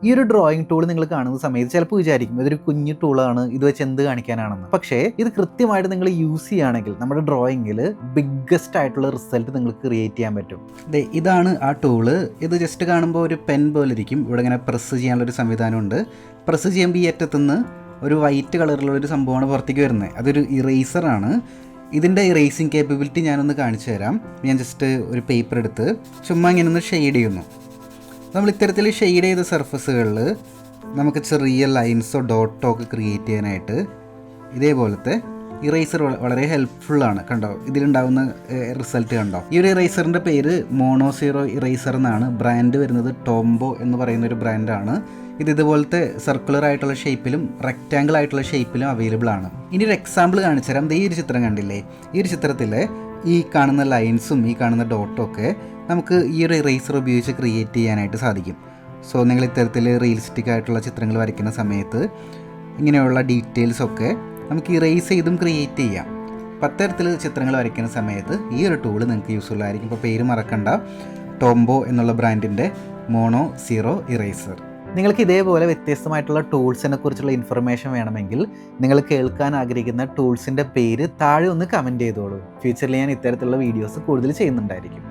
ഈ ഒരു drawing tool നിങ്ങൾ കാണുന്ന സമയത്ത് ചിലപ്പോൾ വിചാരിക്കും ഇതൊരു കുഞ്ഞു ടൂളാണ്, ഇത് വെച്ച് എന്ത് കാണിക്കാനാണെന്ന്. പക്ഷേ ഇത് കൃത്യമായിട്ട് നിങ്ങൾ യൂസ് ചെയ്യുകയാണെങ്കിൽ നമ്മുടെ ഡ്രോയിങ്ങിൽ ബിഗ്ഗസ്റ്റ് ആയിട്ടുള്ള റിസൾട്ട് നിങ്ങൾക്ക് ക്രിയേറ്റ് ചെയ്യാൻ പറ്റും. ഇതാണ് ആ ടൂള്. ഇത് ജസ്റ്റ് കാണുമ്പോൾ ഒരു പെൻ പോലെ ഇരിക്കും. ഇവിടെ ഇങ്ങനെ പ്രസ് ചെയ്യാനുള്ളൊരു സംവിധാനമുണ്ട്. പ്രസ് ചെയ്യുമ്പോൾ ഈ അറ്റത്തുനിന്ന് ഒരു വൈറ്റ് കളറിലുള്ളൊരു സംഭവമാണ് പുറത്തേക്ക് വരുന്നത്. അതൊരു ഇറേസറാണ്. ഇതിൻ്റെ ഇറേസിങ് കേപ്പബിലിറ്റി ഞാനൊന്ന് കാണിച്ചു തരാം. ഞാൻ ജസ്റ്റ് ഒരു പേപ്പർ എടുത്ത് ചുമ്മാ ഇങ്ങനെ ഒന്ന് ഷെയ്ഡ് ചെയ്യുന്നു. നമ്മൾ ഇത്തരത്തിൽ ഷെയ്ഡ് ചെയ്ത സർഫസുകളിൽ നമുക്ക് ചെറിയ ലൈൻസോ ഡോട്ടോ ഒക്കെ ക്രിയേറ്റ് ചെയ്യാനായിട്ട് ഇതേപോലത്തെ ഇറേസർ വളരെ ഹെൽപ്ഫുള്ളാണ്. കണ്ടോ, ഇതിലുണ്ടാകുന്ന റിസൾട്ട് കണ്ടോ. ഈ ഒരു ഇറേസറിൻ്റെ പേര് മോണോസീറോ ഇറേസർ എന്നാണ്. ബ്രാൻഡ് വരുന്നത് ടോംബോ എന്ന് പറയുന്നൊരു ബ്രാൻഡാണ്. ഇത് ഇതുപോലത്തെ സർക്കുലർ ആയിട്ടുള്ള ഷേപ്പിലും റെക്റ്റാങ്കിൾ ആയിട്ടുള്ള ഷേപ്പിലും അവൈലബിൾ ആണ്. ഇനി ഒരു എക്സാമ്പിൾ കാണിച്ചു തരാം. ഈ ഒരു ചിത്രം കണ്ടില്ലേ? ഈ ഒരു ചിത്രത്തിൽ ഈ കാണുന്ന ലൈൻസും ഈ കാണുന്ന ഡോട്ടും ഒക്കെ നമുക്ക് ഈ ഒരു ഇറേസർ ഉപയോഗിച്ച് ക്രിയേറ്റ് ചെയ്യാനായിട്ട് സാധിക്കും. സോ നിങ്ങൾ ഇത്തരത്തിൽ റിയലിസ്റ്റിക് ആയിട്ടുള്ള ചിത്രങ്ങൾ വരയ്ക്കുന്ന സമയത്ത് ഇങ്ങനെയുള്ള ഡീറ്റെയിൽസൊക്കെ നമുക്ക് ഇറേസ് ചെയ്തും ക്രിയേറ്റ് ചെയ്യാം. അപ്പോൾ അത്തരത്തിൽ ചിത്രങ്ങൾ വരയ്ക്കുന്ന സമയത്ത് ഈ ഒരു ടൂള് നിങ്ങൾക്ക് യൂസ്ഫുൾ ആയിരിക്കും. ഇപ്പോൾ പേര് മറക്കണ്ട, ടോംബോ എന്നുള്ള ബ്രാൻഡിൻ്റെ മോണോസീറോ ഇറേസർ. നിങ്ങൾക്ക് ഇതേപോലെ വ്യത്യസ്തമായിട്ടുള്ള ടൂൾസിനെ കുറിച്ചുള്ള ഇൻഫർമേഷൻ വേണമെങ്കിൽ നിങ്ങൾ കേൾക്കാൻ ആഗ്രഹിക്കുന്ന ടൂൾസിൻ്റെ പേര് താഴെ ഒന്ന് കമൻറ്റ് ചെയ്തോളൂ. ഫ്യൂച്ചറിൽ ഞാൻ ഇത്തരത്തിലുള്ള വീഡിയോസ് കൂടുതൽ ചെയ്യുന്നുണ്ടായിരിക്കും.